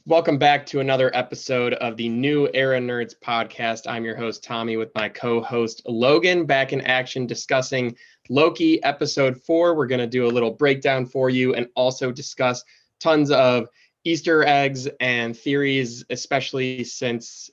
Welcome back to another episode of the New Era Nerds podcast. I'm your host, Tommy, with my co host, Logan, back in action discussing Loki episode 4. We're going to do a little breakdown for you and also discuss tons of Easter eggs and theories, especially since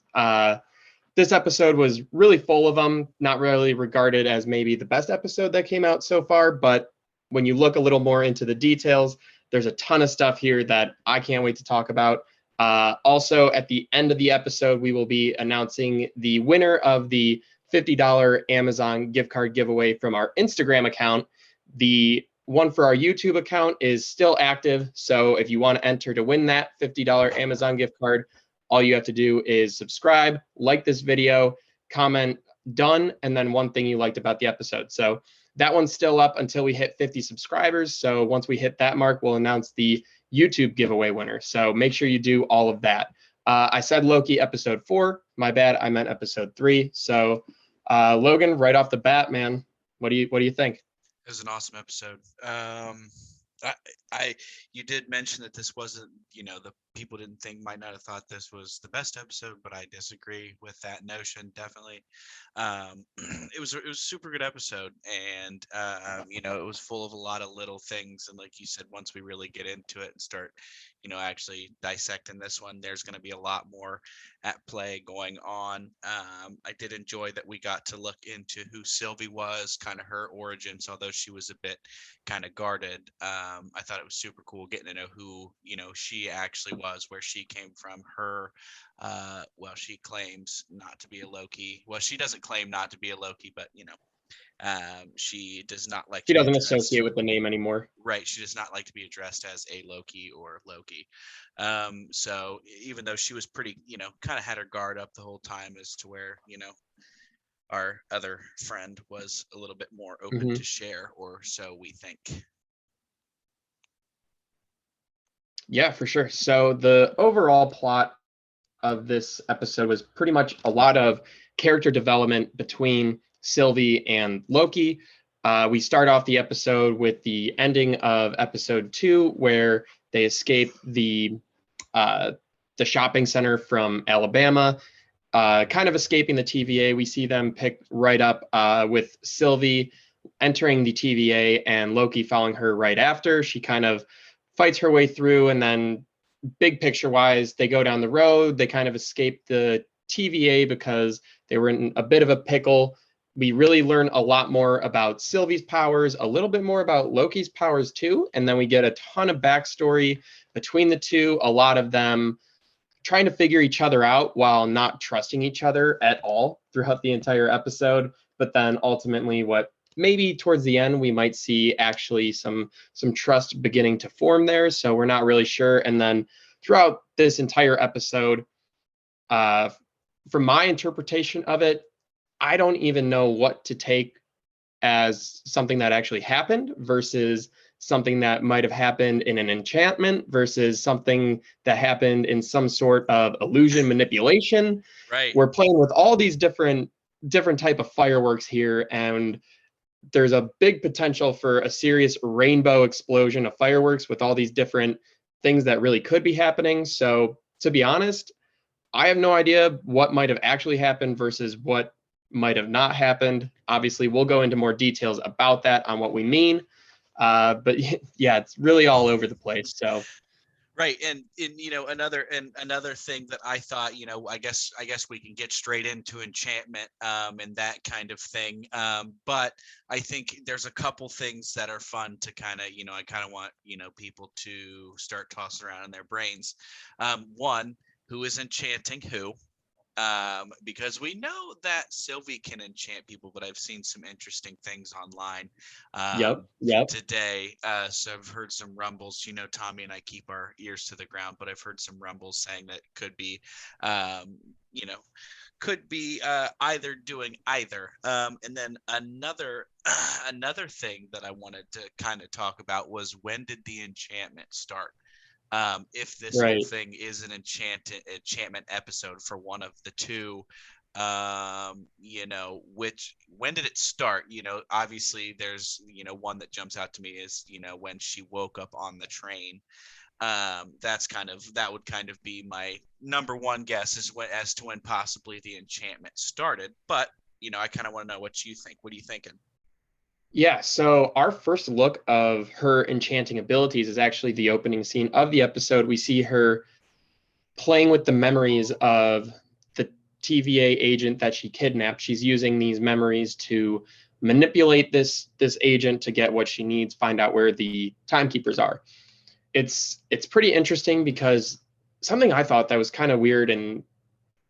this episode was really full of them, not really regarded as maybe the best episode that came out so far. But when you look a little more into the details, there's a ton of stuff here that I can't wait to talk about. Also, at the end of the episode, we will be announcing the winner of the $50 Amazon gift card giveaway from our Instagram account. The one for our YouTube account is still active. So if you want to enter to win that $50 Amazon gift card, all you have to do is subscribe, like this video, comment done, and then one thing you liked about the episode. So that one's still up until we hit 50 subscribers. So once we hit that mark, we'll announce the YouTube giveaway winner. So make sure you do all of that. I said Loki episode 4. My bad. I meant episode 3. So Logan, right off the bat, man, what do you think? It was an awesome episode. I you did mention that this wasn't, the people didn't think might not have thought this was the best episode, but I disagree with that notion. Definitely, it was a super good episode, and it was full of a lot of little things. And like you said, once we really get into it and start, actually dissecting this one, there's going to be a lot more at play going on. I did enjoy that we got to look into who Sylvie was, kind of her origins, although she was a bit kind of guarded. I thought it was super cool getting to know who, she actually was, where she came from. She claims not to be a Loki. Well, she doesn't claim not to be a Loki, but, she does not like She to be doesn't addressed. associate with the name anymore. Right. She does not like to be addressed as a Loki or Loki. So even though she was pretty, kind of had her guard up the whole time as to where, our other friend was a little bit more open Mm-hmm. to share, or so we think. Yeah, for sure. So the overall plot of this episode was pretty much a lot of character development between Sylvie and Loki. We start off the episode with the ending of episode 2, where they escape uh, the shopping center from Alabama, kind of escaping the TVA. We see them pick right up with Sylvie entering the TVA and Loki following her right after. She kind of fights her way through, and then big picture wise, they go down the road. They kind of escape the TVA because they were in a bit of a pickle. We really learn a lot more about Sylvie's powers, a little bit more about Loki's powers too. And then we get a ton of backstory between the two, a lot of them trying to figure each other out while not trusting each other at all throughout the entire episode. But then ultimately, what maybe towards the end we might see actually some trust beginning to form there. So we're not really sure. And then throughout this entire episode, uh, from my interpretation of it, I don't even know what to take as something that actually happened versus something that might have happened in an enchantment versus something that happened in some sort of illusion manipulation. Right. We're playing with all these different type of fireworks here, and there's a big potential for a serious rainbow explosion of fireworks with all these different things that really could be happening. So to be honest, I have no idea what might have actually happened versus what might have not happened. Obviously, we'll go into more details about that on what we mean. But yeah, it's really all over the place. So Right. And another thing that I thought, I guess we can get straight into enchantment and that kind of thing. But I think there's a couple things that are fun to kind of, I kind of want, people to start tossing around in their brains. One, who is enchanting who? Because we know that Sylvie can enchant people, but I've seen some interesting things online yep, um, yep. today. So I've heard some rumbles. Tommy and I keep our ears to the ground, but I've heard some rumbles saying that um, you know, could be either doing either. And then another another thing that I wanted to kind of talk about was, when did the enchantment start? If this whole Right. thing is an enchantment episode for one of the two, which, when did it start? Obviously there's, one that jumps out to me is, when she woke up on the train. That would kind of be my number one guess as to when possibly the enchantment started. But I kind of want to know what you think. What are you thinking? Yeah, so our first look of her enchanting abilities is actually the opening scene of the episode. We see her playing with the memories of the TVA agent that she kidnapped. She's using these memories to manipulate this agent to get what she needs, find out where the timekeepers are. It's pretty interesting because something I thought that was kind of weird and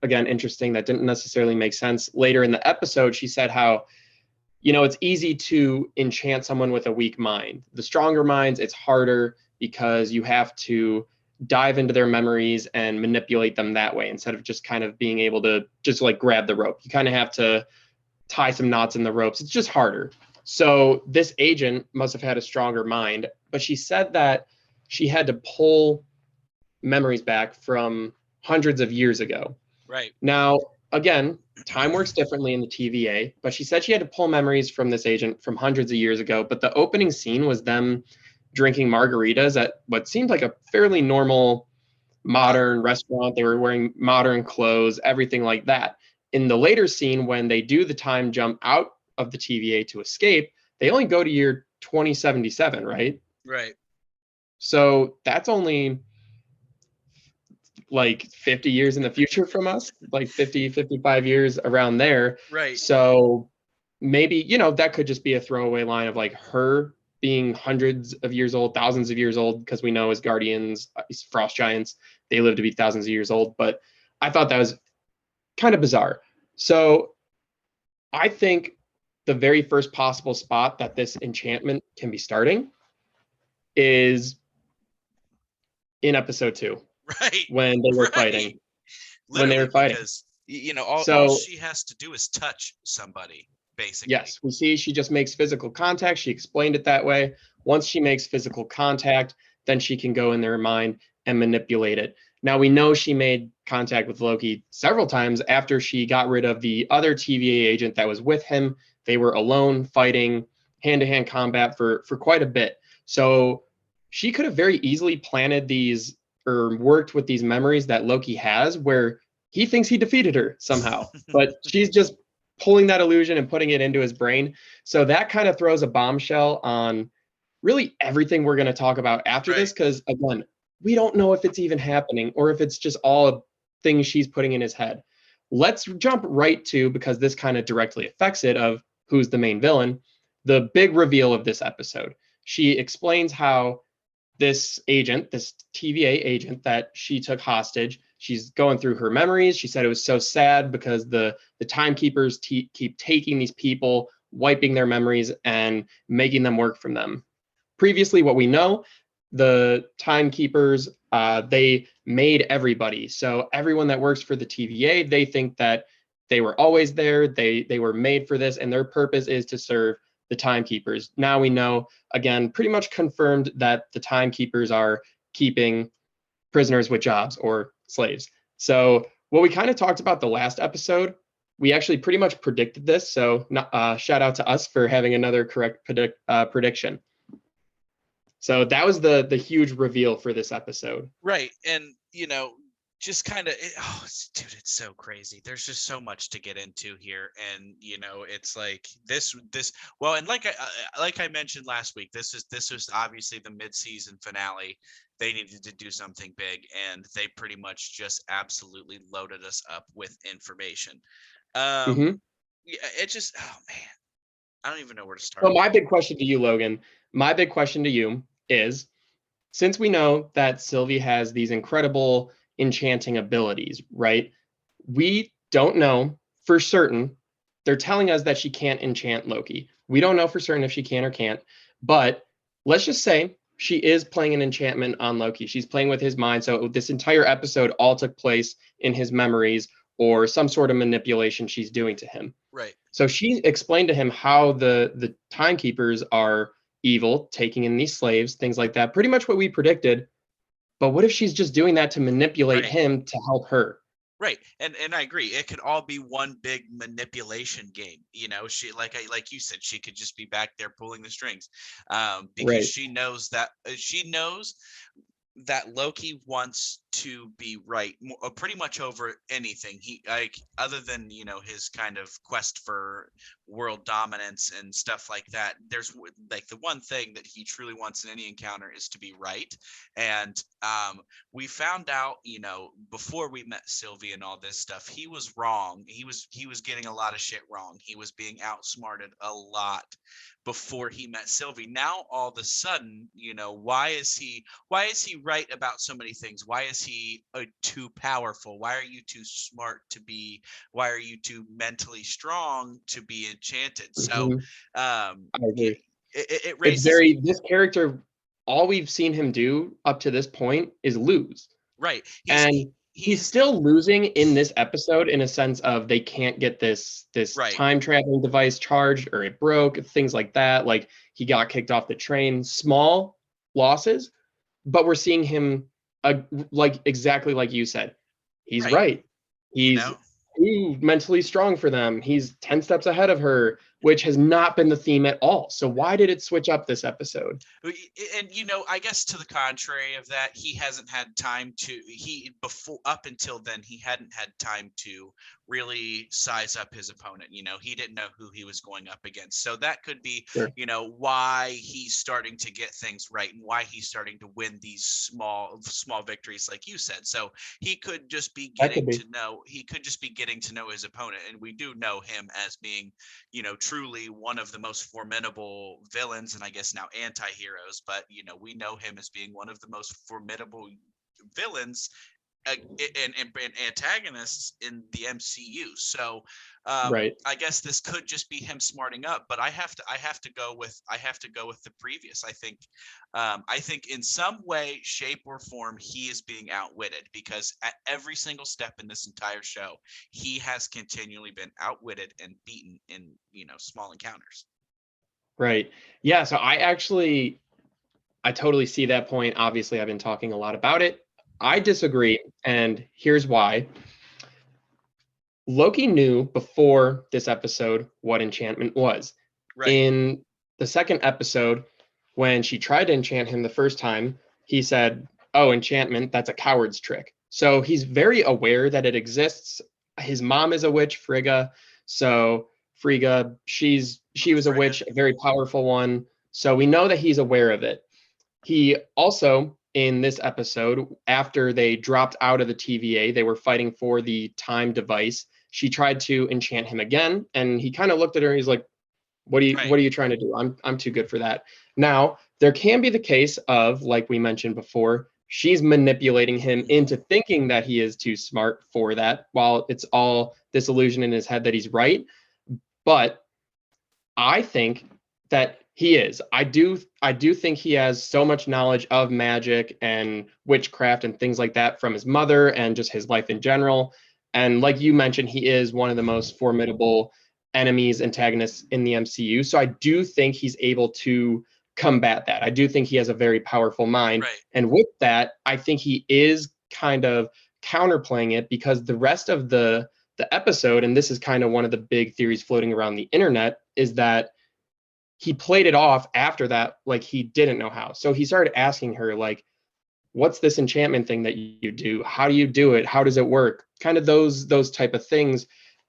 again interesting that didn't necessarily make sense. Later in the episode, she said how it's easy to enchant someone with a weak mind. The stronger minds, it's harder because you have to dive into their memories and manipulate them that way instead of just kind of being able to just like grab the rope. You kind of have to tie some knots in the ropes. It's just harder. So this agent must have had a stronger mind, but she said that she had to pull memories back from hundreds of years ago. Right. Now, again, time works differently in the TVA, but she said she had to pull memories from this agent from hundreds of years ago. But the opening scene was them drinking margaritas at what seemed like a fairly normal modern restaurant. They were wearing modern clothes, everything like that. In the later scene, when they do the time jump out of the TVA to escape, they only go to year 2077, right? Right. So that's only like 50 years in the future from us, like 50, 55 years around there. Right. So maybe, that could just be a throwaway line of like her being hundreds of years old, thousands of years old, because we know as guardians, frost giants, they live to be thousands of years old. But I thought that was kind of bizarre. So I think the very first possible spot that this enchantment can be starting is in episode 2 Right. when they were Right. fighting. When they Literally, were fighting. because all So she has to do is touch somebody, basically. yes, we see she just makes physical contact. She explained it that way. Once she makes physical contact, then she can go in their mind and manipulate it. Now we know she made contact with Loki several times after she got rid of the other TVA agent that was with him. They were alone fighting hand-to-hand combat for quite a bit. So she could have very easily planted these or worked with these memories that Loki has where he thinks he defeated her somehow. But she's just pulling that illusion and putting it into his brain. So that kind of throws a bombshell on really everything we're going to talk about after Right. this. Because again, we don't know if it's even happening or if it's just all things she's putting in his head. Let's jump right to, because this kind of directly affects it, of who's the main villain, the big reveal of this episode. She explains how this agent, this TVA agent that she took hostage, she's going through her memories. She said it was so sad because the timekeepers keep taking these people, wiping their memories and making them work from them. Previously, what we know, the timekeepers, they made everybody. So everyone that works for the TVA, they think that they were always there. They were made for this, and their purpose is to serve the timekeepers. Now we know, again, pretty much confirmed that the timekeepers are keeping prisoners with jobs or slaves. So what we kind of talked about the last episode, we actually pretty much predicted this. So shout out to us for having another correct prediction. So that was the huge reveal for this episode. Right. And just kind of dude, it's so crazy. There's just so much to get into here. And it's like this well, and like I mentioned last week, this was obviously the mid-season finale. They needed to do something big, and they pretty much just absolutely loaded us up with information. Mm-hmm. Yeah, it just, oh man, I don't even know where to So start. my big question to you, Logan, my big question to you is, since we know that Sylvie has these incredible enchanting abilities, right? We don't know for certain. They're telling us that she can't enchant Loki. We don't know for certain if she can or can't, but let's just say she is playing an enchantment on Loki. She's playing with his mind. So this entire episode all took place in his memories or some sort of manipulation she's doing to him. Right. So she explained to him how the timekeepers are evil, taking in these slaves, things like that. Pretty much what we predicted. But what if she's just doing that to manipulate Right. him to help her? Right. And I agree. It could all be one big manipulation game. She, like you said, she could just be back there pulling the strings. Because Right. she knows that she knows that Loki wants to be right pretty much over anything. He like other than his kind of quest for world dominance and stuff like that. There's like the one thing that he truly wants in any encounter is to be right. And we found out before we met Sylvie and all this stuff, he was wrong. He was getting a lot of shit wrong. He was being outsmarted a lot before he met Sylvie. Now all of a sudden, why is he right about so many things? Why is he too powerful? Why are you too smart to be? Why are you too mentally strong to be enchanted? So, Mhm. I it, agree. it It's raises very this character. All we've seen him do up to this point is lose. right. And he's He's still losing in this episode in a sense of they can't get this right. time traveling device charged or it broke, things like that. Like he got kicked off the train. Small losses, but we're seeing him like exactly like you said. He's Right. right. You He's know, too mentally strong for them. He's 10 steps ahead of her, which has not been the theme at all. So why did it switch up this episode? and I guess to the contrary of that, he hasn't had time to he before up until then he hadn't had time to really size up his opponent. He didn't know who he was going up against, so that could be Sure. why he's starting to get things right and why he's starting to win these small victories like you said. So That could be. he could just be getting to know his opponent, and we do know him as being truly one of the most formidable villains and I guess now anti-heroes, but we know him as being one of the most formidable villains and antagonists in the MCU. So Right. I guess this could just be him smarting up, but I have to go with the previous. I think in some way, shape, or form, he is being outwitted because at every single step in this entire show, he has continually been outwitted and beaten in small encounters. Right. Yeah, so I totally see that point. Obviously, I've been talking a lot about it. I Hmm. disagree, and here's why. Loki knew before this episode what enchantment was. Right. In the second episode, when she tried to enchant him the first time, he said, "Oh, enchantment, that's a coward's trick." So he's very aware that it exists. His mom is a witch, Frigga. So Frigga, she Mother was a Frigga. witch, a very powerful one. So we know that he's aware of it. He also, in this episode, after they dropped out of the TVA, they were fighting for the time device. She tried to enchant him again, and he kind of looked at her and he's like, Right. what are you trying to do? I'm too good for that. Now, there can be the case of, like we mentioned before, she's manipulating him Hmm. into thinking that he is too smart for that, while it's all this illusion in his head that he's right. But I think that he is. I do think he has so much knowledge of magic and witchcraft and things like that from his mother and just his life in general. And like you mentioned, he is one of the most formidable enemies, antagonists in the MCU. So I do think he's able to combat that. I do think he has a very powerful mind. Right. And with that, I think he is kind of counterplaying it because the rest of the episode, and this is kind of one of the big theories floating around the internet, is that he played it off after that like he didn't know how. So he started asking her like, "What's this enchantment thing that you do? How do you do it? How does it work?" Kind of those type of things.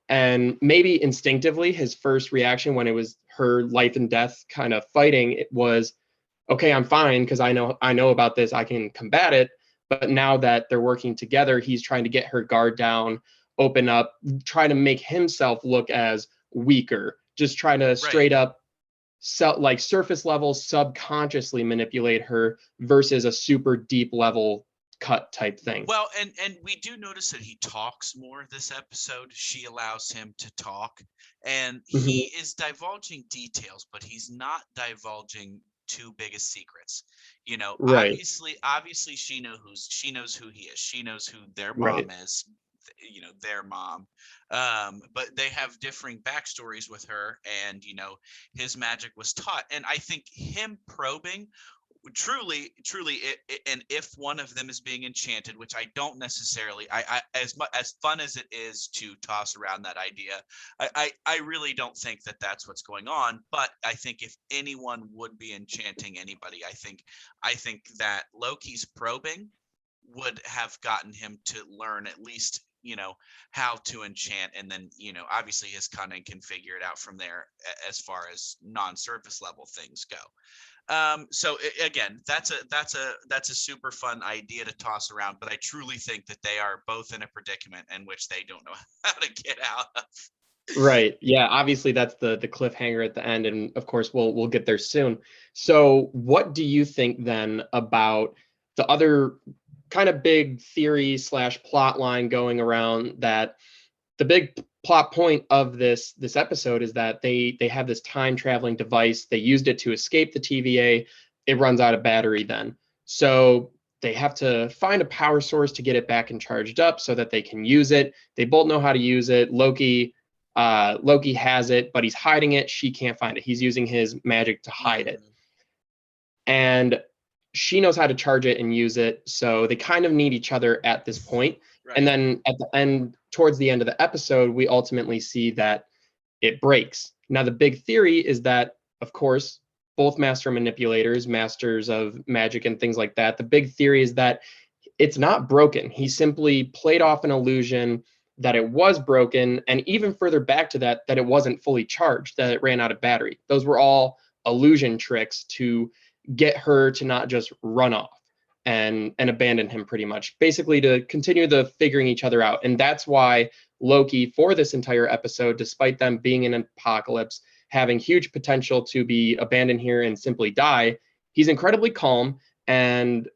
And maybe instinctively, his first reaction when it was her life and death kind of fighting, it was, "Okay, I'm fine because I know about this. I can combat it." But now that they're working together, he's trying to get her guard down, open up, try to make himself look as weaker, just trying to Right. straight up like surface level subconsciously manipulate her versus a super deep level cut type thing. Well, and we do notice that he talks more this episode. She allows him to talk, and he Mhm. is divulging details, but he's not divulging too big of secrets. Right, Obviously, she knows who he is. She knows who their mom right, is. Their mom. But they have differing backstories with her, and his magic was taught. And I think him probing truly, and if one of them is being enchanted, which I don't necessarily, as much as fun as it is to toss around that idea, I really don't think that that's what's going on. But I think if anyone would be enchanting anybody, I think that Loki's probing would have gotten him to learn at least, how to enchant, and then, obviously his cunning can figure it out from there, as far as non-surface level things go. So again, that's a super fun idea to toss around, but I truly think that they are both in a predicament in which they don't know how to get out of. Right. Yeah. Obviously, that's the cliffhanger at the end, and of course, we'll get there soon. So, what do you think then about the other kind of big theory slash plot line going around, that the big plot point of this episode is that they have this time traveling device. They used it to escape the TVA. It runs out of battery then. So they have to find a power source to get it back and charged up so that they can use it. They both know how to use it. Loki has it, but he's hiding it. She can't find it. He's using his magic to hide it. Mhm. And she knows how to charge it and use it. So they kind of need each other at this point. And Right. then at the end, towards the end of the episode, we ultimately see that it breaks. Now, the big theory is that, of course, both master manipulators, masters of magic and things like that, the big theory is that it's not broken. He simply played off an illusion that it was broken, and even further back to that, that it wasn't fully charged, that it ran out of battery. Those were all illusion tricks to get her to not just run off and abandon him, pretty much, basically to continue the figuring each other out. And that's why Loki, for this entire episode, despite them being in an apocalypse, having huge potential to be abandoned here and simply die, he's incredibly calm, and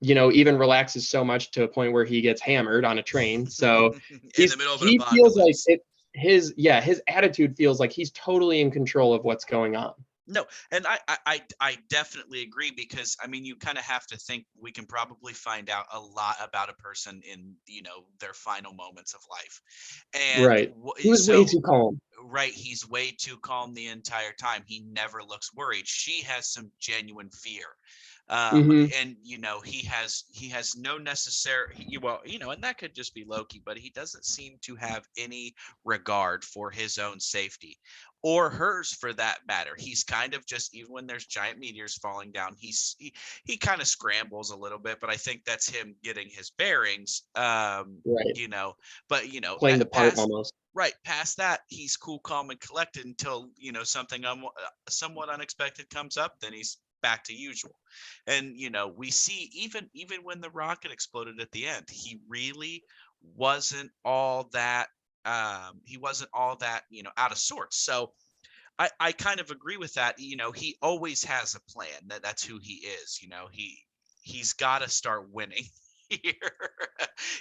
even relaxes so much to a point where he gets hammered on a train. So In the middle of an he feels like apocalypse. his attitude feels like he's totally in control of what's going on. No, and I definitely agree, because I mean, you kind of have to think we can probably find out a lot about a person in, their final moments of life. And Right. He was way too calm. right, he's way too calm the entire time. He never looks worried. She has some genuine fear. um Hmm. and he has no necessary, well, and that could just be Loki, but he doesn't seem to have any regard for his own safety, or hers for that matter. He's kind of just, even when there's giant meteors falling down, he kind of scrambles a little bit, but I think that's him getting his bearings. Right. But Playing the part past, almost. right, past that, he's cool, calm, and collected until, something somewhat unexpected comes up. Then he's back to usual. And we see, even when the rocket exploded at the end, he really wasn't all that, out of sorts. So I kind of agree with that. He always has a plan. That's who he is. He's got to start winning here.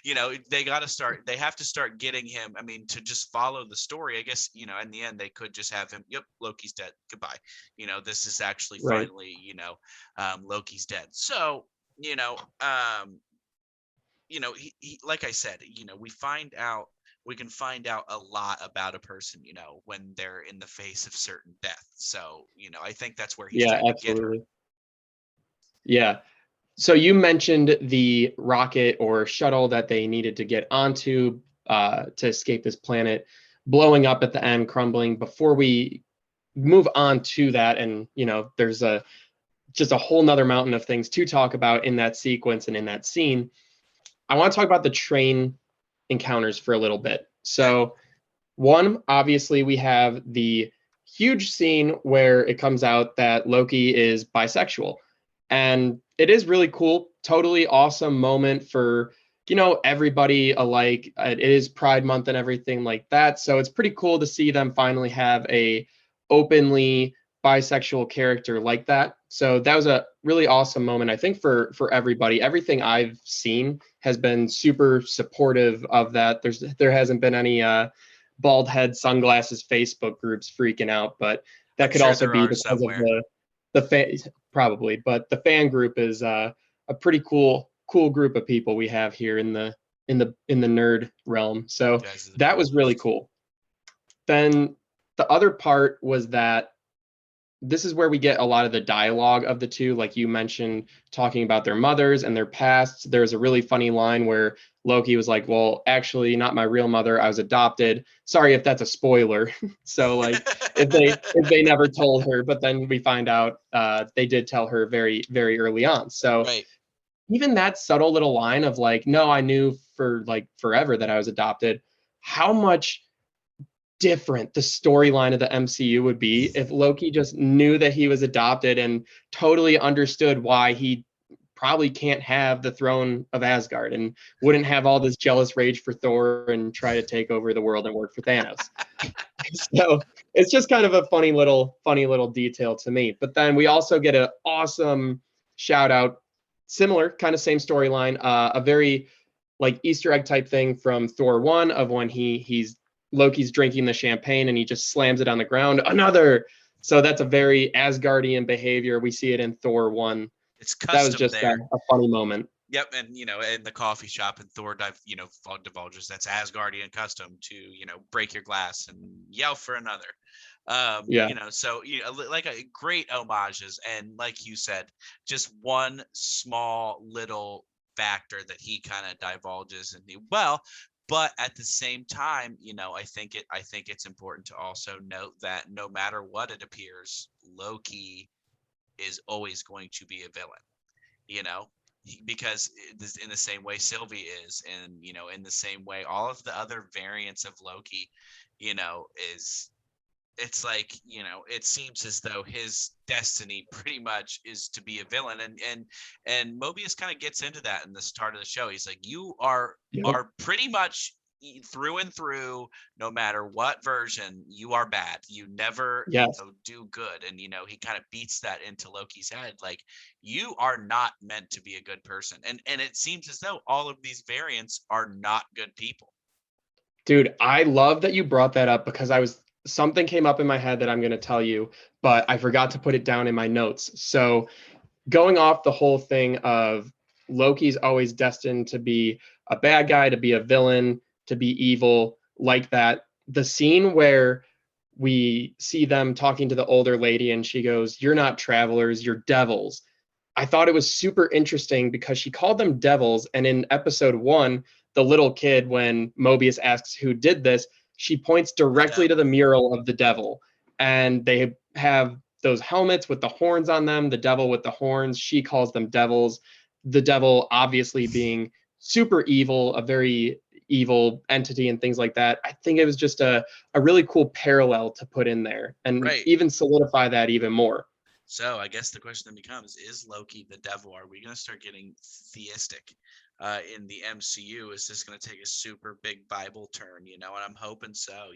They have to start getting him. I mean, to just follow the story, I guess, in the end, they could just have him, yep, Loki's dead, goodbye. This is actually Right. finally, Loki's dead. So, like I said, we can find out a lot about a person, when they're in the face of certain death. So, I think that's where he's Yeah, trying to get her. absolutely. Yeah. So you mentioned the rocket or shuttle that they needed to get onto, to escape this planet, blowing up at the end, crumbling. Before we move on to that, and there's just a whole nother mountain of things to talk about in that sequence and in that scene. I want to talk about the train encounters for a little bit. Okay. So, one, obviously, we have the huge scene where it comes out that Loki is bisexual. And it is really cool, totally awesome moment for, everybody alike. It is Pride Month and everything like that. So it's pretty cool to see them finally have a openly bisexual character like that. So that was a really awesome moment, I think, for everybody. Everything I've seen has been super supportive of that. There hasn't been any bald head sunglasses Facebook groups freaking out, but that I'm could sure also there be are because of somewhere. the fan, probably, but the fan group is a pretty cool group of people we have here in the nerd realm. You So guys are the that was really coolest. cool. Then the other part was that this is where we get a lot of the dialogue of the two. Like you mentioned, talking about their mothers and their pasts. There's a really funny line where Loki was like, well, actually not my real mother, I was adopted. Sorry if that's a spoiler. So like if they never told her, but then we find out they did tell her very, very early on. So Right. even that subtle little line of like, no, I knew for like forever that I was adopted, how much different the storyline of the MCU would be if Loki just knew that he was adopted and totally understood why he probably can't have the throne of Asgard and wouldn't have all this jealous rage for Thor and try to take over the world and work for Thanos. So it's just kind of a funny little detail to me. But then we also get an awesome shout out, similar kind of same storyline, a very like Easter egg type thing from Thor 1 of when he's Loki's drinking the champagne and he just slams it on the ground. Another. So that's a very Asgardian behavior. We see it in Thor 1. It's That was custom just there. a funny moment. Yep, and in the coffee shop, and Thor divulges that's Asgardian custom to break your glass and yell for another. Yeah. So like a great homages, and like you said, just one small little factor that he kind of divulges, and but at the same time, I think it's important to also note that no matter what it appears, Loki is always going to be a villain. You know, because in the same way Sylvie is, and in the same way all of the other variants of Loki, is it's like it seems as though his destiny pretty much is to be a villain, and Mobius kind of gets into that in the start of the show. He's like, you are Yep. pretty much through and through, no matter what version, you are bad. You never Yes. do good. And he kind of beats that into Loki's head, like, you are not meant to be a good person. And it seems as though all of these variants are not good people. Dude, I love that you brought that up because something came up in my head that I'm going to tell you, but I forgot to put it down in my notes. So, going off the whole thing of Loki's always destined to be a bad guy, to be a villain, to be evil, like that. The scene where we see them talking to the older lady and she goes, "You're not travelers, you're devils." I thought it was super interesting because she called them devils. And in episode 1, the little kid, when Mobius asks who did this, she points directly to the mural of the devil. And they have those helmets with the horns on them, the devil with the horns. She calls them devils. The devil, obviously, being super evil, a very evil entity and things like that. I think it was just a really cool parallel to put in there and Right. even solidify that even more. So I guess the question then becomes: is Loki the devil? Are we going to start getting theistic in the MCU? Is this going to take a super big Bible turn? And I'm hoping so.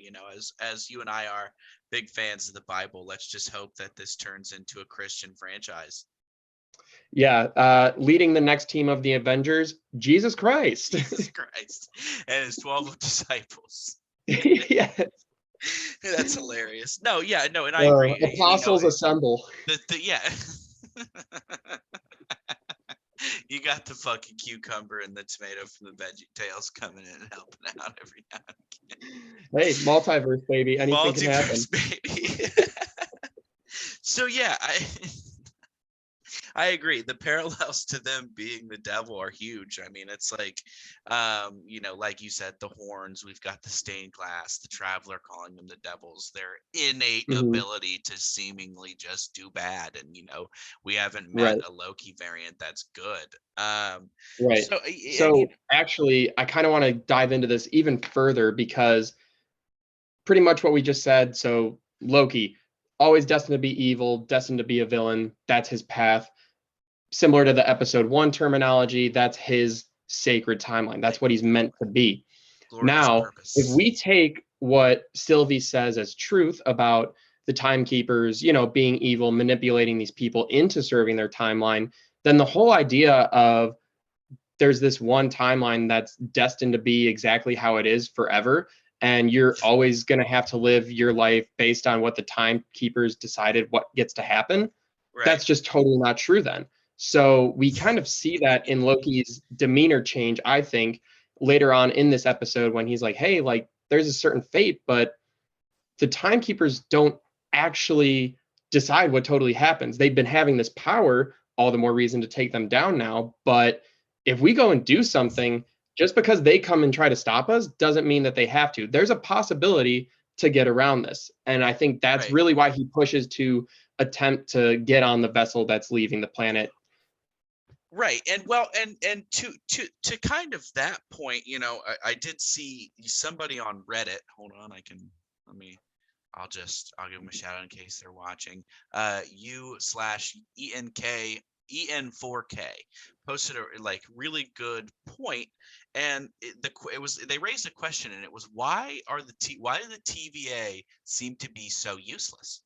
As you and I are big fans of the Bible, let's just hope that this turns into a Christian franchise. Yeah, leading the next team of the Avengers, Jesus Christ. Jesus Christ and his 12 disciples. Yes. That's hilarious. No, yeah, no, and I agree. Apostles assemble. Yeah. You got the fucking cucumber and the tomato from the Veggie Tales coming in and helping out every now and again. Hey, multiverse, baby. Anything can happen. Baby. So yeah, I agree. The parallels to them being the devil are huge. I mean, it's like, like you said, the horns, we've got the stained glass, the traveler calling them the devils, their innate ability to seemingly just do bad. And, we haven't met a Loki variant that's good. Right. So actually, I kind of want to dive into this even further because pretty much what we just said. So Loki, always destined to be evil, destined to be a villain. That's his path. Similar to the episode 1 terminology, that's his sacred timeline. That's what he's meant to be. Glorious Now, purpose. if we take what Sylvie says as truth about the timekeepers, being evil, manipulating these people into serving their timeline, then the whole idea of there's this one timeline that's destined to be exactly how it is forever, and you're always going to have to live your life based on what the timekeepers decided what gets to happen. Right. That's just totally not true then. So we kind of see that in Loki's demeanor change, I think, later on in this episode when he's like, hey, like there's a certain fate, but the timekeepers don't actually decide what totally happens. They've been having this power, all the more reason to take them down now. But if we go and do something, just because they come and try to stop us doesn't mean that they have to. There's a possibility to get around this. And I think that's Right. really why he pushes to attempt to get on the vessel that's leaving the planet. Right. And well, and to kind of that point, I did see somebody on Reddit. Hold on, let me I'll give them a shout out in case they're watching. U/ENK posted a like really good point, and it was they raised a question, and it was why do the TVA seem to be so useless?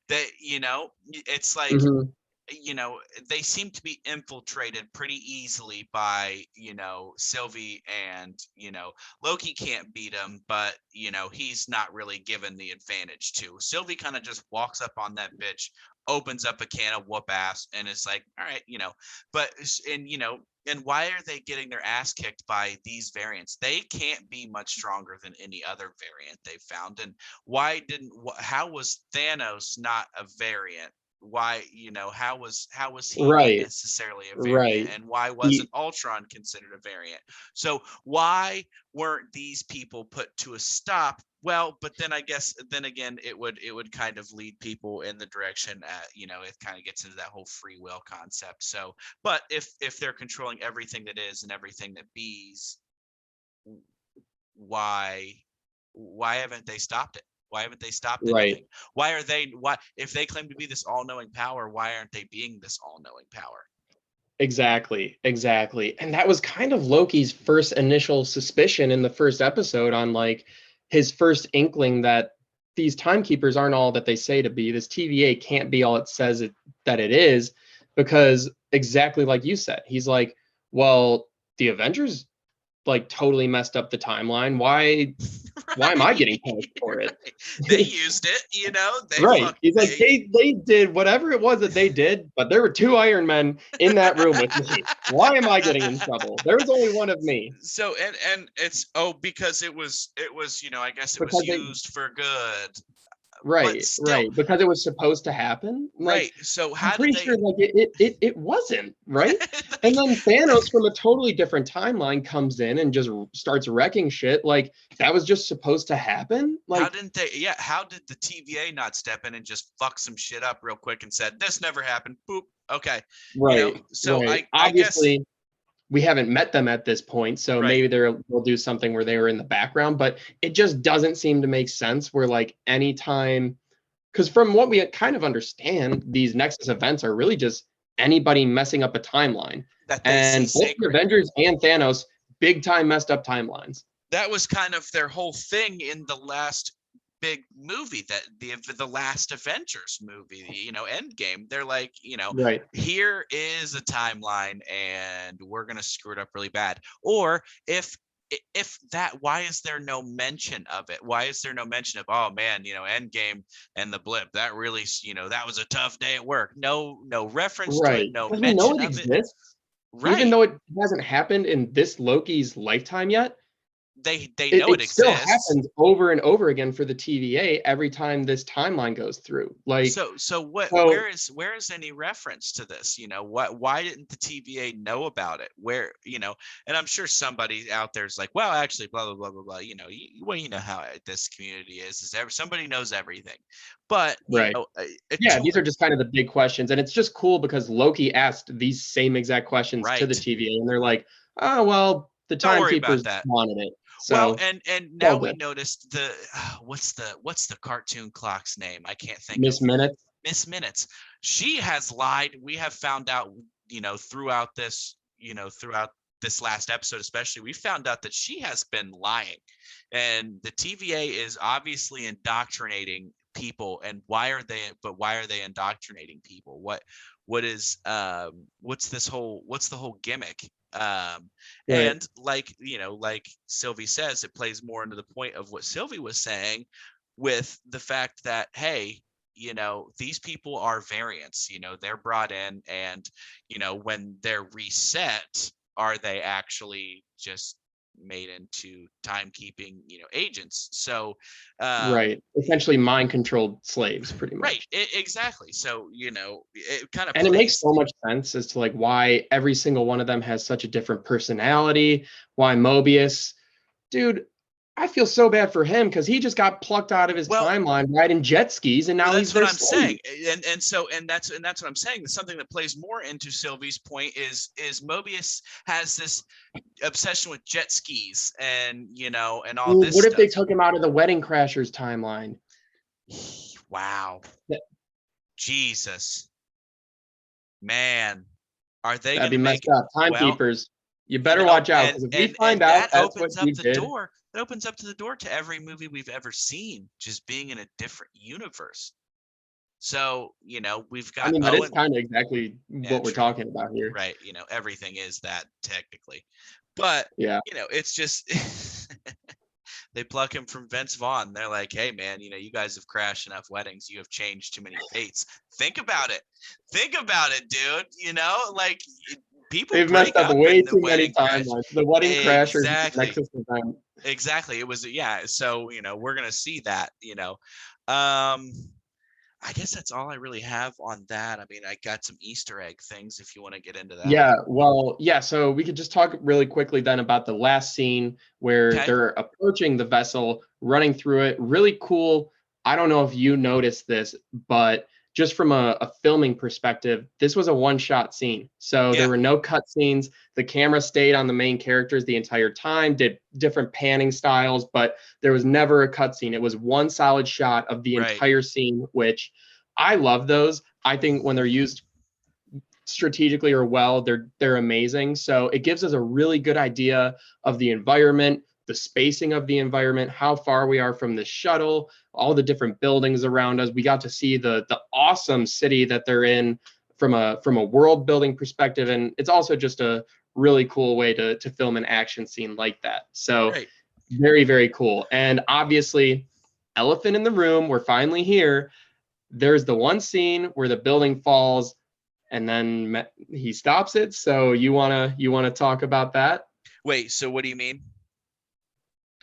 That it's like Mhm. you know, they seem to be infiltrated pretty easily by, Sylvie, and, Loki can't beat him, but, he's not really given the advantage to. Sylvie kind of just walks up on that bitch, opens up a can of whoop ass, and it's like, all right, but, and why are they getting their ass kicked by these variants? They can't be much stronger than any other variant they've found. And how was Thanos not a variant? Why how was he not Right, necessarily a variant, right. and why wasn't He Ultron considered a variant? So why weren't these people put to a stop? Well, but then I guess then again it would kind of lead people in the direction it kind of gets into that whole free will concept. So but if they're controlling everything that is and everything that bees, why why haven't they stopped it? Why haven't they stopped right. anything? Why if they claim to be this all-knowing power, why aren't they being this all-knowing power? Exactly, exactly. And that was kind of Loki's first initial suspicion in the first episode on like his first inkling that these timekeepers aren't all that they say to be. This TVA can't be all it says that it is, because exactly like you said, he's like, well, the Avengers like totally messed up the timeline. Why am I Right. getting punished for it? Right. They used it, they Right. fuck He's like, they they did whatever it was that they did, but there were two Iron Men in that room with me. Why am I getting in trouble? There was only one of me. So and it's because it was I guess it was Because they used for good, but right, still. right. Because it was supposed to happen. Like, Right. So I'm how did pretty they sure like it wasn't, right? And like, then Thanos from a totally different timeline comes in and just starts wrecking shit. Like that was just supposed to happen. how Like, didn't they yeah, how did the TVA not step in and just fuck some shit up real quick and said this never happened? Boop. Okay. right, So right. I guess. Obviously, we haven't met them at this point, so Right. maybe they'll do something where they were in the background, but it just doesn't seem to make sense where like anytime, because from what we kind of understand, these Nexus events are really just anybody messing up a timeline. That they see And both the sacred. Avengers and Thanos big time messed up timelines. That was kind of their whole thing in the last big movie, that the last Avengers movie, Endgame. They're like, Right. here is a timeline and we're going to screw it up really bad. Or if that, why is there no mention of it? Why is there no mention of, oh man, Endgame and the blip, that really, that was a tough day at work? No reference to it, Right. no Because we know mention it of it. exists, even Right. though it hasn't happened in this Loki's lifetime yet. They it, know it it still exists. happens over and over again for the TVA every time this timeline goes through. Like, So what so where is any reference to this? Why didn't the TVA know about it? And I'm sure somebody out there is like, well, actually, blah blah blah blah blah. You know how this community is somebody knows everything. But right. Yeah, to these are just kind of the big questions. And it's just cool because Loki asked these same exact questions to the right. TVA, and they're like, oh, well, the Don't worry about timekeepers that. wanted it. Well, So and it's all now we good. noticed what's the cartoon clock's name? I can't think of. Miss Minutes. Miss Minutes. She has lied. We have found out, throughout this last episode, especially, we found out that she has been lying. And the TVA is obviously indoctrinating people. And why are they indoctrinating people? What's the whole gimmick? Right. And like Sylvie says, it plays more into the point of what Sylvie was saying, with the fact that, hey, these people are variants. They're brought in, and when they're reset, are they actually just made into timekeeping, agents. So, Right. Essentially mind controlled slaves, pretty right, much. exactly. So, it kind of And it makes plays. so much sense as to like why every single one of them has such a different personality. Why Mobius, dude, I feel so bad for him because he just got plucked out of his Well, timeline riding jet skis, and well, now he's that's what their I'm saying, slave. and that's what I'm saying. Something that plays more into Sylvie's point is Mobius has this obsession with jet skis and all Dude, this what if they stuff. took him out of the Wedding Crashers timeline? Wow, That, Jesus, man, are they that'd going be to messed make up. well? Timekeepers, you better watch out And because if we and find and out that that's what opens up you the did, door. It opens up to the door to every movie we've ever seen, just being in a different universe. So we've I got mean, that is Owen. kind of exactly Yeah, what we're true. talking about here. Right. Everything is that technically, but Yeah. it's just they pluck him from Vince Vaughn. They're like, hey man, you guys have crashed enough weddings. You have changed too many fates. Think about it. Think about it, dude. Like people They've messed break up up way in the too many wedding crash. timelines. The Wedding Crashers is the Exactly. Nexus event. Exactly. It was, yeah. So, we're gonna see that. Um, I guess that's all I really have on that. I mean, I got some Easter egg things if you want to get into that. Yeah, well, yeah, so we could just talk really quickly then about the last scene where Okay. they're approaching the vessel, running through it. Really cool. I don't know if you noticed this, but just from a filming perspective, this was a one-shot scene. So there Yeah. were no cut scenes. The camera stayed on the main characters the entire time, did different panning styles, but there was never a cut scene. It was one solid shot of the Right. entire scene, which I love those. I think when they're used strategically or well, they're amazing. So it gives us a really good idea of the environment, the spacing of the environment, how far we are from the shuttle, all the different buildings around us. We got to see the awesome city that they're in from a world building perspective, and it's also just a really cool way to film an action scene like that. So Right. very, very cool. And obviously, elephant in the room, we're finally here. There's the one scene where the building falls and then he stops it. So you wanna talk about that? Wait, so what do you mean?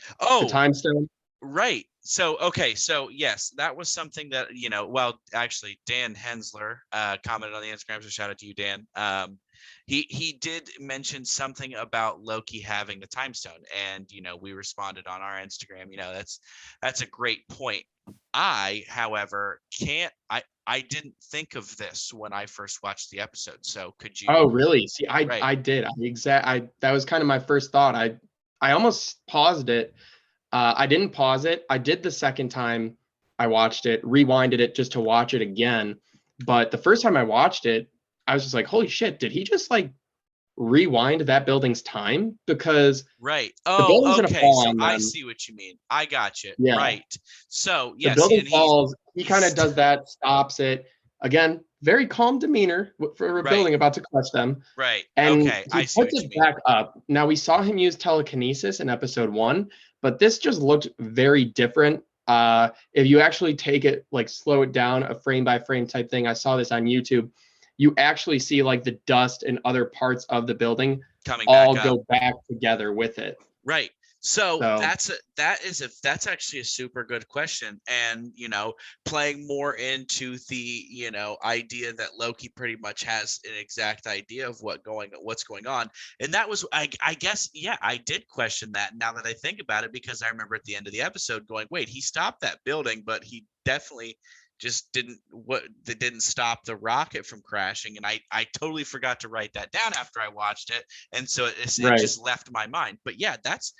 The Oh, time stone? right. So, okay. So, yes, that was something that, well, actually, Dan Hensler commented on the Instagram. So, shout out to you, Dan. He did mention something about Loki having the time stone. And, we responded on our Instagram. That's a great point. However, I didn't think of this when I first watched the episode. So, could you, Oh, really? See, I right, I did. I that was kind of my first thought. I almost paused it. I didn't pause it. I did the second time I watched it, rewinded it just to watch it again. But the first time I watched it, I was just like, holy shit, did he just like rewind that building's time? Because right. the building's Oh, gonna okay. fall So on I them. see what you mean. I got you. Yeah. Right. So, The yes, building and falls. He kind of he's does that, stops it. Again, very calm demeanor for a right. building about to crush them. Right. And Okay. I he see puts what you it mean. back up. Now, we saw him use telekinesis in episode one, but this just looked very different. If you actually take it, like slow it down, a frame by frame type thing, I saw this on YouTube. You actually see like the dust and other parts of the building Coming back all up. go back together with it. Right. So So, that's actually a super good question. And playing more into the idea that Loki pretty much has an exact idea of what's going on. And that was I guess, yeah, I did question that now that I think about it, because I remember at the end of the episode going, wait, he stopped that building, but he definitely just didn't stop the rocket from crashing. And I totally forgot to write that down after I watched it, and so it right. just left my mind. But yeah, that's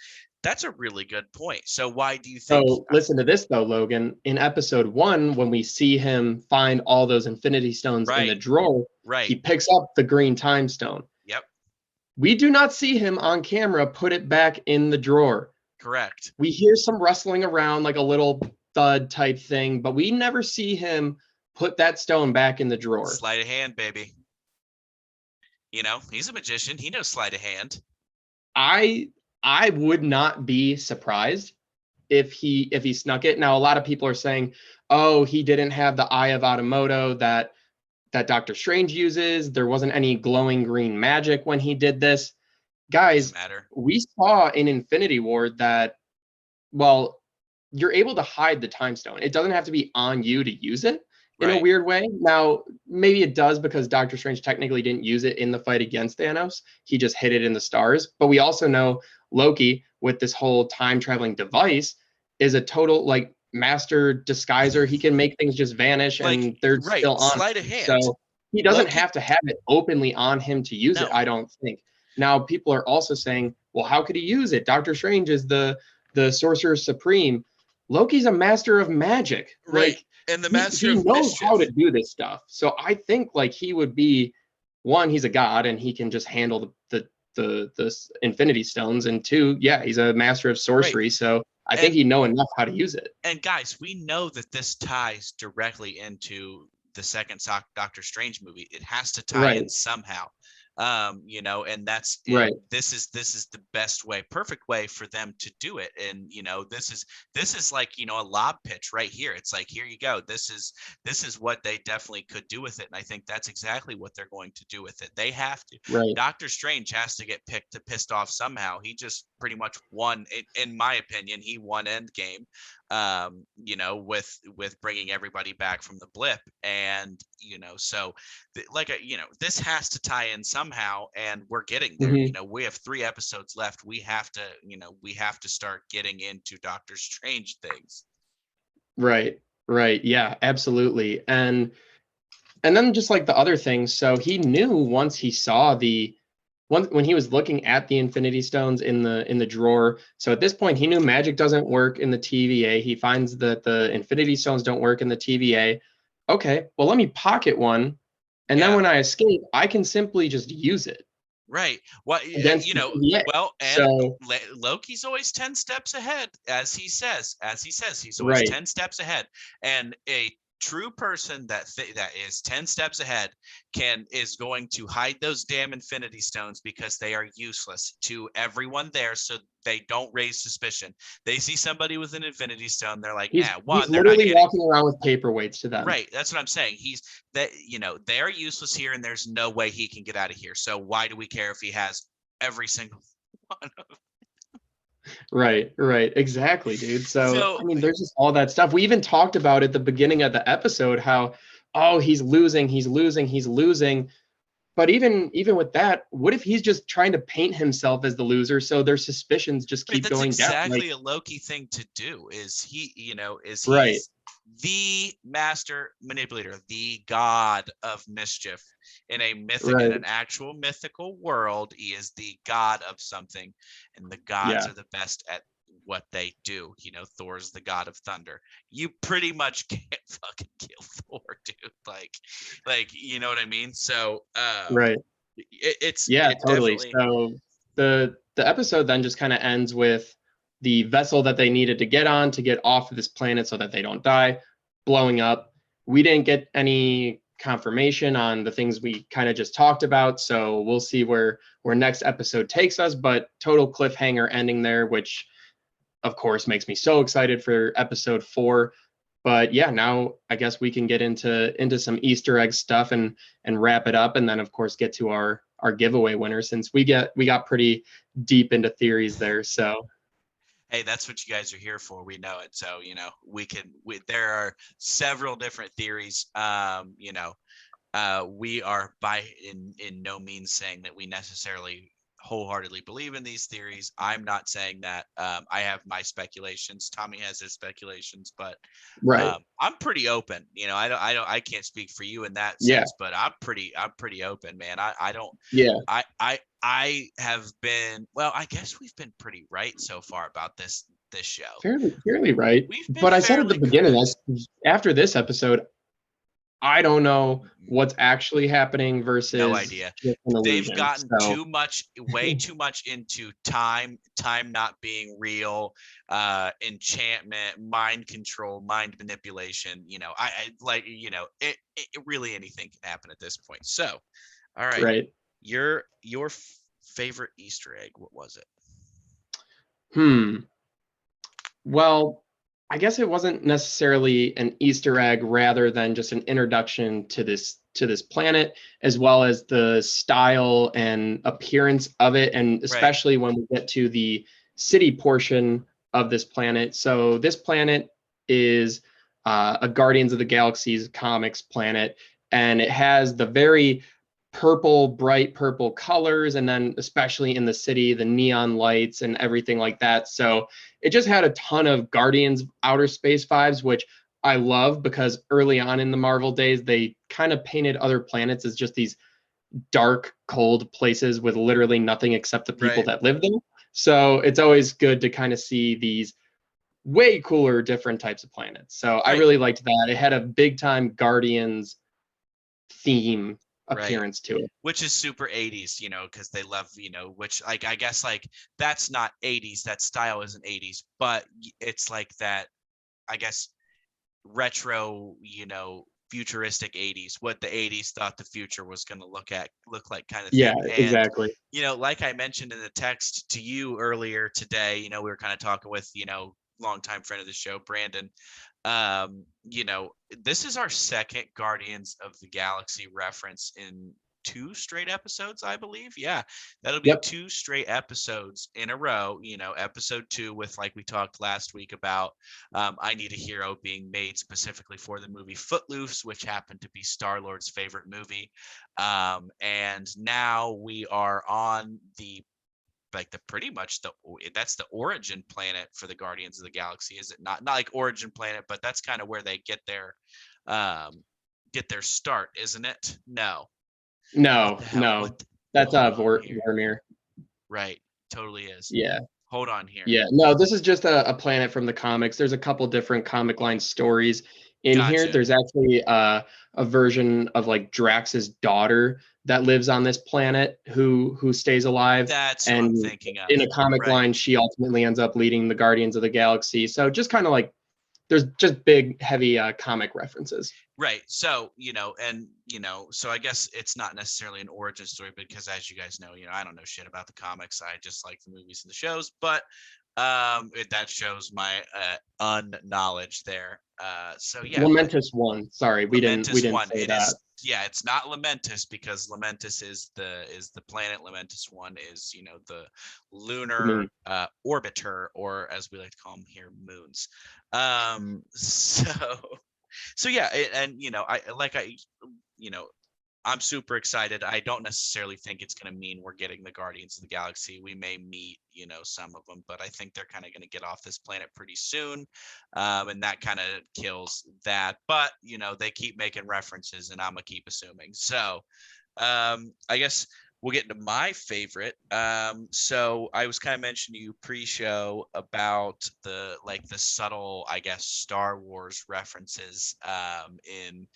a really good point. So why do you think? So listen to this though, Logan. In episode one, when we see him find all those infinity stones in the Right, drawer, right, he picks up the green time stone. yep, We do not see him on camera put it back in the drawer. correct. We hear some rustling around like a little thud type thing, but we never see him put that stone back in the drawer. Sleight of hand, baby. He's a magician. He knows sleight of hand. I I would not be surprised if he snuck it. Now a lot of people are saying, "Oh, he didn't have the Eye of Agamotto that Doctor Strange uses. There wasn't any glowing green magic when he did this." guys, Doesn't matter. we saw in Infinity War that, well, you're able to hide the time stone. It doesn't have to be on you to use it in a Right. weird way. Now, maybe it does because Doctor Strange technically didn't use it in the fight against Thanos. He just hid it in the stars. But we also know Loki, with this whole time traveling device, is a total like master disguiser. He can make things just vanish Like, and they're right, still on sleight of him. hand. So he doesn't Loki, have to have it openly on him to use it, no. I don't think. Now, people are also saying, well, how could he use it? Doctor Strange is the Sorcerer Supreme. Loki's a master of magic. Right. Like And the master he of knows how to mischief. do this stuff. So I think like he would be one, he's a god and he can just handle the Infinity Stones, and two, yeah, he's a master of Right. sorcery. So I think And he know enough how to use it. and guys, we know that this ties directly into the second Doctor Strange movie. It has to tie Right, in somehow. And that's it. right. This is the best way, perfect way for them to do it. And this is like, a lob pitch right here. It's like, here you go. This is what they definitely could do with it. And I think that's exactly what they're going to do with it. They have to. Right. Doctor Strange has to get pissed off somehow. He just pretty much won, in my opinion, he won Endgame, with bringing everybody back from the blip. And so this has to tie in somehow, and we're getting there. Hmm. We have 3 episodes left. We have to start getting into Doctor Strange things. Right. Right. Yeah, absolutely. And then just like the other things, so he knew once he saw the one when he was looking at the Infinity Stones in the drawer. So at this point, he knew magic doesn't work in the TVA. He finds that the Infinity Stones don't work in the TVA. Okay, well, let me pocket one, and then Yeah. when I escape, I can simply just use it Right. Well, against the TVA. well, and So Loki's always 10 steps ahead, as he says. As he says, he's always right, 10 steps ahead. And a true person that is 10 steps ahead is going to hide those damn Infinity Stones because they are useless to everyone there, so they don't raise suspicion. They see somebody with an Infinity Stone, they're like, he's one, they're not literally getting. walking around with paperweights to them. Right. That's what I'm saying. He's that, they're useless here, and there's no way he can get out of here. So why do we care if he has every single one? Right, right. Exactly, dude. So, So I mean, there's just all that stuff. We even talked about at the beginning of the episode how, oh, he's losing, he's losing, he's losing. But even with that, what if he's just trying to paint himself as the loser so their suspicions just right, keep that's going down? Like, exactly a Loki thing to do. right, He's the master manipulator, the god of mischief in right. an actual mythical world. He is the god of something, and the gods Yeah, are the best at what they do. Thor's the god of thunder. You pretty much can't fucking kill Thor, dude. Like, you know what I mean? So, right. Yeah, it totally. definitely. So the episode then just kind of ends with the vessel that they needed to get on to get off of this planet so that they don't die, blowing up. We didn't get any confirmation on the things we kind of just talked about, so we'll see where next episode takes us, but total cliffhanger ending there, which of course makes me so excited for episode 4. But yeah, now I guess we can get into some Easter egg stuff and wrap it up, and then of course get to our giveaway winner, since we got pretty deep into theories there. So Hey, that's what you guys are here for. We know it. So, there are several different theories. We are in no means saying that we necessarily wholeheartedly believe in these theories. I'm not saying that. I have my speculations. Tommy has his speculations, but right, I'm pretty open. I can't speak for you in that yeah, sense, but I'm pretty open, man. I don't. yeah, I have been. Well, I guess we've been pretty right so far about this show. fairly right. We've been But I said at the fairly beginning, correct. after this episode, I don't know what's actually happening No versus idea. just an They've illusion. gotten So way too much into time not being real, enchantment, mind control, mind manipulation. I like, really anything can happen at this point. So, all right, right. your favorite Easter egg, what was it? Hmm. Well, I guess it wasn't necessarily an Easter egg rather than just an introduction to this planet, as well as the style and appearance of it, and Right. especially when we get to the city portion of this planet. So this planet is a Guardians of the Galaxy's comics planet, and it has the very purple, bright purple colors, and then especially in the city, the neon lights and everything like that. So it just had a ton of Guardians of Outer Space vibes, which I love because early on in the Marvel days, they kind of painted other planets as just these dark, cold places with literally nothing except the people Right. that live there. So it's always good to kind of see these way cooler, different types of planets. So I Right. really liked that. It had a big time Guardians theme Right. appearance to it. Which is super 80s, because they love, which, like, I guess, like, that's not 80s, that style isn't 80s, but it's like that, I guess, retro, futuristic 80s, what the 80s thought the future was going to look like, kind of Yeah, thing. And exactly. like I mentioned in the text to you earlier today, we were kind of talking with, longtime friend of the show, Brandon. This is our second Guardians of the Galaxy reference in two straight episodes, I believe. Yeah, that'll be Yep. two straight episodes in a row. Episode 2 with, like we talked last week about, I Need a Hero being made specifically for the movie Footloose, which happened to be Star-Lord's favorite movie. And now we are on the, like, the pretty much that's the origin planet for the Guardians of the Galaxy, is it not? Not like origin planet, but that's kind of where they um get their start, isn't it? No. What No, the hell? no. That's Hold on here. Vormir. Right. Totally is. Yeah. Hold on here. Yeah, no, this is just a planet from the comics. There's a couple different comic line stories in here. Gotcha. There's actually a version of like Drax's daughter that lives on this planet who stays alive, That's who I'm and thinking of. in a comic Right. line, she ultimately ends up leading the Guardians of the Galaxy. So just kind of like there's just big, heavy comic references. Right. So, so I guess it's not necessarily an origin story, because as you guys know, I don't know shit about the comics. I just like the movies and the shows, but that shows my unknowledge there. So yeah, but Lamentus one. Sorry, we Lamentus didn't one. say It that. is, yeah, it's not Lamentus, because Lamentus is the planet. Lamentus one is, the The lunar moon. orbiter, or as we like to call them here, moons. So yeah, and you know I'm super excited. I don't necessarily think it's going to mean we're getting the Guardians of the Galaxy. We may meet, some of them, but I think they're kind of going to get off this planet pretty soon. And that kind of kills that. But, they keep making references, and I'm going to keep assuming. So I guess we'll get into my favorite. So I was kind of mentioning to you pre-show about the subtle, I guess, Star Wars references in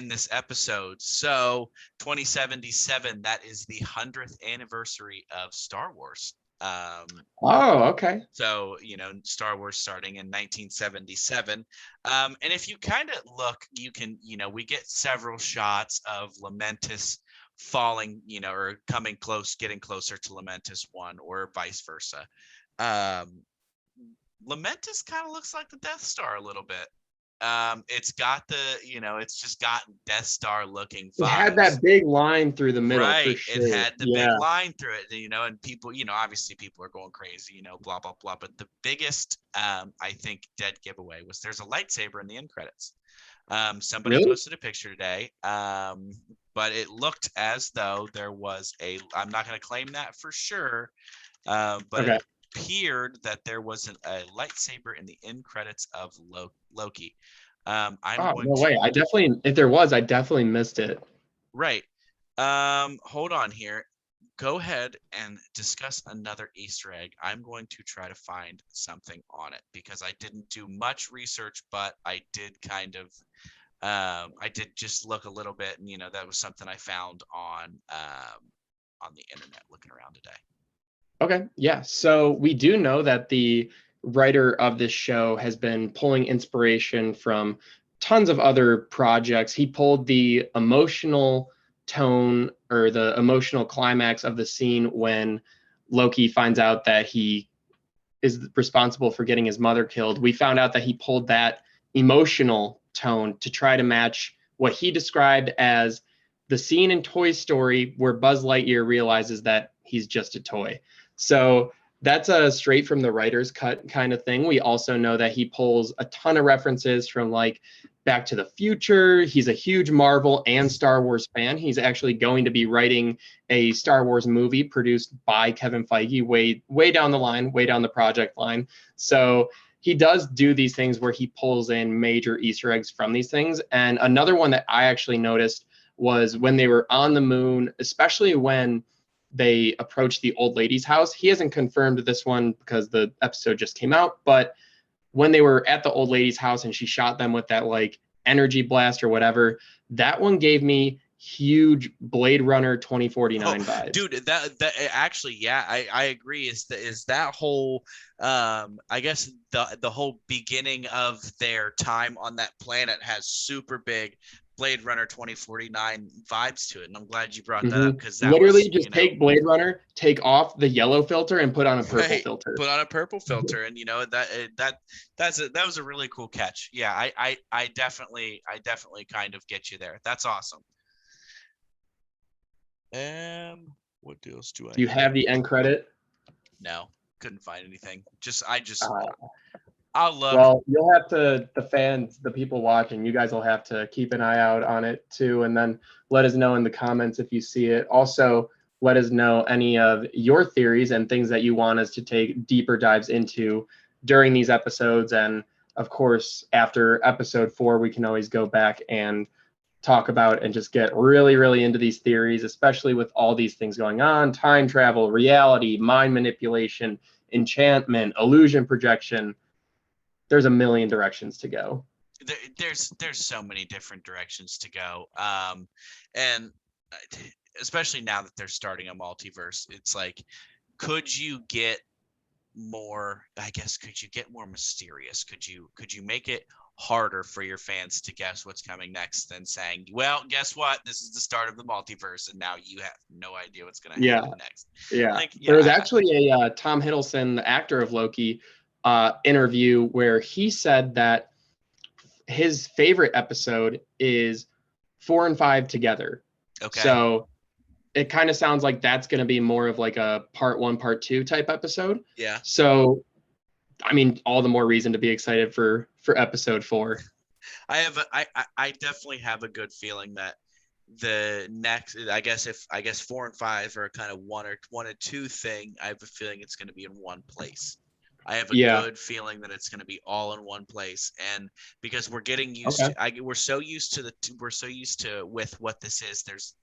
this episode. So 2077, that is the 100th anniversary of Star Wars. Oh, okay. So, Star Wars starting in 1977. And if you kind of look, you can, we get several shots of Lamentus falling, or coming close, getting closer to Lamentus 1, or vice versa. Lamentus kind of looks like the Death Star a little bit. It's got it's just got Death Star looking It had vibes. that big line through the middle for Right. It sure. had the big Yeah. line through it, and people, obviously people are going crazy, blah, blah, blah. But the biggest, I think, dead giveaway was there's a lightsaber in the end credits. Somebody Really? posted a picture today, but it looked as though there was I'm not going to claim that for sure, but Okay. it appeared that there was a lightsaber in the end credits of Loki. I'm Oh, going no way. to I definitely, if there was, I definitely missed it. Right. Hold on here. Go ahead and discuss another Easter egg. I'm going to try to find something on it, because I didn't do much research, but I did I did just look a little bit, and that was something I found on the internet looking around today. Okay. Yeah. So we do know that the writer of this show has been pulling inspiration from tons of other projects. He pulled the emotional tone or the emotional climax of the scene when Loki finds out that he is responsible for getting his mother killed. We found out that he pulled that emotional tone to try to match what he described as the scene in Toy Story where Buzz Lightyear realizes that he's just a toy. So that's a straight from the writer's cut kind of thing. We also know that he pulls a ton of references from like Back to the Future. He's a huge Marvel and Star Wars fan. He's actually going to be writing a Star Wars movie produced by Kevin Feige way down the line, way down the project line. So he does do these things where he pulls in major Easter eggs from these things. And another one that I actually noticed was when they were on the moon, especially when they approached the old lady's house. He hasn't confirmed this one because the episode just came out, but when they were at the old lady's house and she shot them with that like energy blast or whatever, that one gave me huge Blade Runner 2049 vibes. Dude, that actually, yeah, I agree. Is that whole I guess the whole beginning of their time on that planet has super big Blade Runner 2049 vibes to it, and I'm glad you brought that up because that literally was, just take Blade Runner, take off the yellow filter, and put on a purple right, filter. put on a purple filter, and that was a really cool catch. Yeah, I definitely kind of get you there. That's awesome. What else do I? Do you have the end credit? No, couldn't find anything. I love. Well, you'll have to, the fans, the people watching, you guys will have to keep an eye out on it too, and then let us know in the comments if you see it. Also, let us know any of your theories and things that you want us to take deeper dives into during these episodes. And of course, after episode 4, we can always go back and talk about and just get really, really into these theories, especially with all these things going on: time travel, reality, mind manipulation, enchantment, illusion projection. There's a million directions to go. There's so many different directions to go, and especially now that they're starting a multiverse, it's like, could you get more? I guess could you get more mysterious? Could you make it harder for your fans to guess what's coming next than saying, well, guess what? This is the start of the multiverse, and now you have no idea what's going to happen next. Yeah. Like, there was actually a Tom Hiddleston, the actor of Loki, interview where he said that his favorite episode is 4 and 5 together. Okay. So it kind of sounds like that's going to be more of like a part 1, part 2 type episode. Yeah. So, I mean, all the more reason to be excited for episode 4. I definitely have a good feeling that the next, I guess 4 and 5 are kind of one or two thing. I have a feeling it's going to be in one place. I have a good feeling that it's going to be all in one place, and because we're getting used to, we're so used to with what this is. There's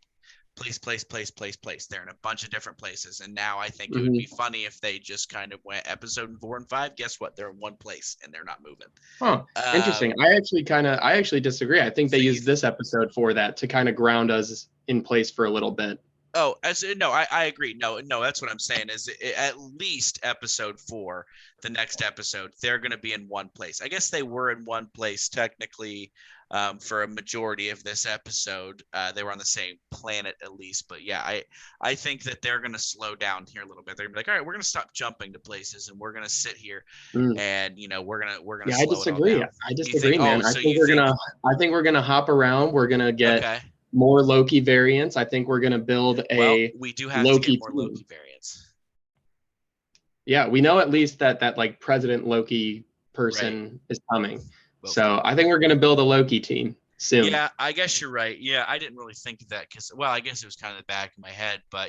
place. They're in a bunch of different places, and now I think it would be funny if they just kind of went episode 4 and 5. Guess what? They're in one place and they're not moving. Huh. Interesting. I actually disagree. I think they used this episode for that, to kind of ground us in place for a little bit. Oh, I agree. No, that's what I'm saying is at least episode 4, the next episode, they're going to be in one place. I guess they were in one place technically for a majority of this episode. They were on the same planet at least. But yeah, I think that they're going to slow down here a little bit. They're going to be like, all right, we're going to stop jumping to places and we're going to sit here and, we're going to slow I disagree. it all down. I disagree, man. I think we're going to hop around. We're going to get more Loki variants. I think we're going to build a we do have Loki to get more team. Loki variants. Yeah, we know at least that like President Loki person is coming. Loki. So I think we're going to build a Loki team soon. Yeah, I guess you're right. Yeah, I didn't really think of that because, well, I guess it was kind of the back of my head, but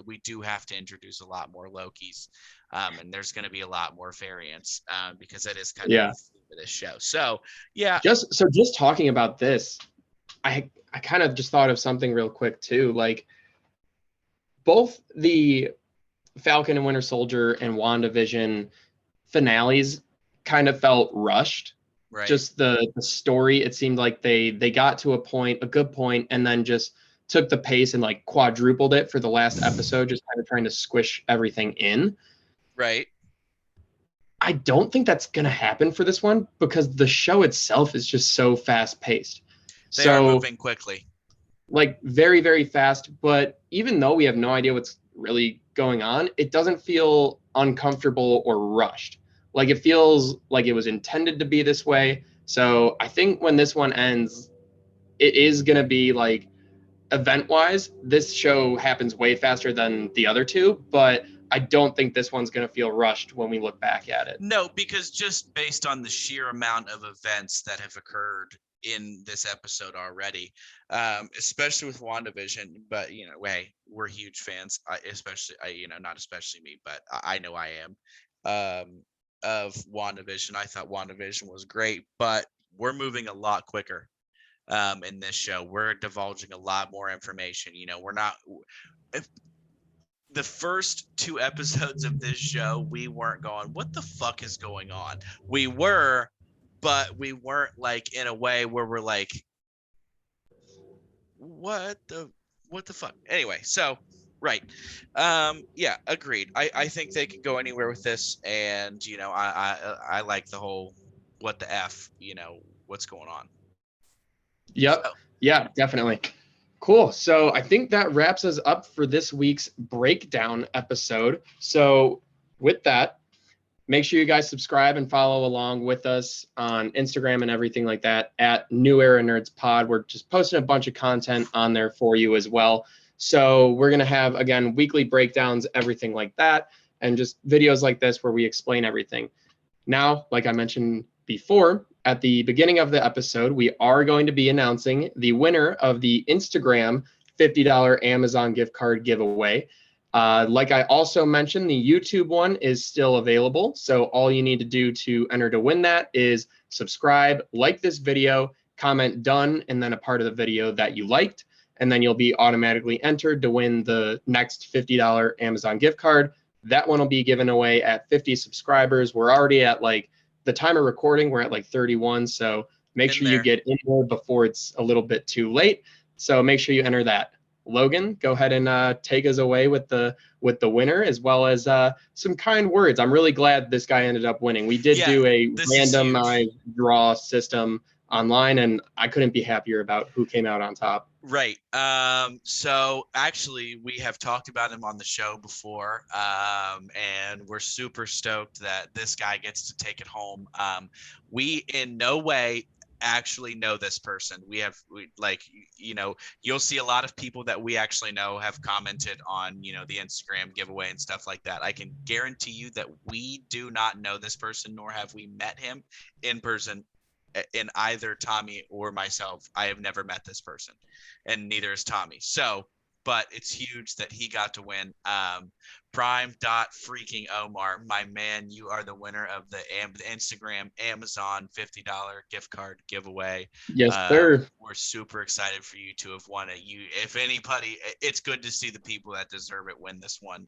we do have to introduce a lot more Lokis, and there's going to be a lot more variants because that is kind of this show. So yeah, just talking about this, I kind of just thought of something real quick too. Like, both the Falcon and Winter Soldier and WandaVision finales kind of felt rushed. Right. Just the story, it seemed like they got to a good point, and then just took the pace and like quadrupled it for the last episode, just kind of trying to squish everything in. Right. I don't think that's going to happen for this one because the show itself is just so fast paced. They are moving quickly. Like very, very fast. But even though we have no idea what's really going on, it doesn't feel uncomfortable or rushed. Like it feels like it was intended to be this way. So I think when this one ends, it is going to be like event wise, this show happens way faster than the other two, but I don't think this one's going to feel rushed when we look back at it. No, because just based on the sheer amount of events that have occurred in this episode already, especially with WandaVision. But hey, we're huge fans. Not especially me, but I know I am of WandaVision. I thought WandaVision was great, but we're moving a lot quicker in this show. We're divulging a lot more information. We're not. If, the first 2 episodes of this show, we weren't going, what the fuck is going on? We were, but we weren't like in a way where we're like, what the fuck? Anyway, so right. Yeah, agreed. I think they could go anywhere with this, and I like the whole what the F, what's going on. Yep. So, Yeah, definitely. Cool. So I think that wraps us up for this week's breakdown episode. So with that, make sure you guys subscribe and follow along with us on Instagram and everything like that at New Era Nerds Pod. We're just posting a bunch of content on there for you as well. So we're going to have, again, weekly breakdowns, everything like that, and just videos like this where we explain everything. Now, like I mentioned before, at the beginning of the episode, we are going to be announcing the winner of the Instagram $50 Amazon gift card giveaway. Like I also mentioned, the YouTube one is still available. So all you need to do to enter to win that is subscribe, like this video, comment done, and then a part of the video that you liked. And then you'll be automatically entered to win the next $50 Amazon gift card. That one will be given away at 50 subscribers. We're already at like the time of recording, we're at like 31. So make sure you get in there before it's a little bit too late. So make sure you enter that. Logan, go ahead and take us away with the winner, as well as some kind words. I'm really glad this guy ended up winning. We did do a randomized draw system online, and I couldn't be happier about who came out on top. Right. So actually, we have talked about him on the show before, and we're super stoked that this guy gets to take it home. We in no way actually know this person. You'll see a lot of people that we actually know have commented on, the Instagram giveaway and stuff like that. I can guarantee you that we do not know this person, nor have we met him in person. In either Tommy or myself, I have never met this person, and neither is Tommy. So, but it's huge that he got to win. Prime dot freaking Omar, my man, you are the winner of the Instagram Amazon $50 gift card giveaway. Yes, sir. We're super excited for you to have won it. If anybody, it's good to see the people that deserve it win this one.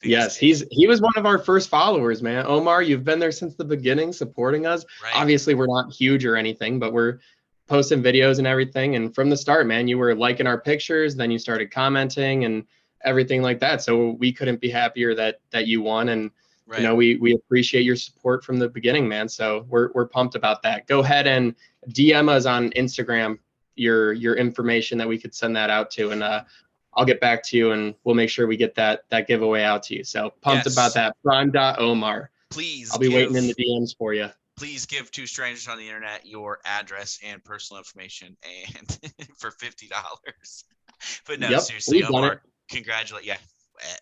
Yes, he was one of our first followers, man. Omar, you've been there since the beginning, supporting us. Right. Obviously, we're not huge or anything, but we're posting videos and everything. And from the start, man, you were liking our pictures, then you started commenting and everything like that. So we couldn't be happier that you won. And right. We appreciate your support from the beginning, man. So we're pumped about that. Go ahead and DM us on Instagram your information that we could send that out to, and I'll get back to you and we'll make sure we get that giveaway out to you. So pumped about that. Prime.Omar. Please, I'll be waiting in the DMs for you. Please give 2 strangers on the internet your address and personal information, and for $50. But no, seriously, Omar, congratulate.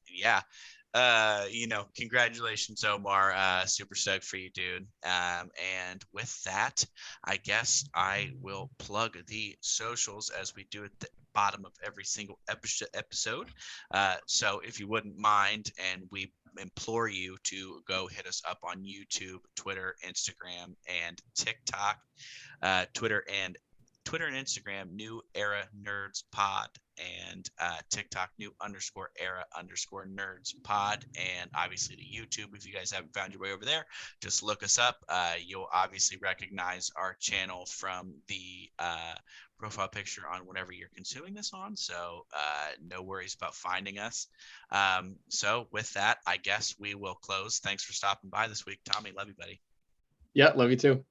Yeah. Congratulations, Omar. Super stoked for you, dude. And with that, I guess I will plug the socials as we do at the bottom of every single episode. So if you wouldn't mind, and we implore you to go hit us up on YouTube, Twitter, Instagram, and TikTok. Twitter and Instagram, New Era Nerds Pod, and TikTok, new_era_nerds pod, and obviously the YouTube. If you guys haven't found your way over there, just look us up. You'll obviously recognize our channel from the profile picture on whatever you're consuming this on, so no worries about finding us. So with that, I guess we will close. Thanks for stopping by this week, Tommy. Love you, buddy. Yeah, love you too.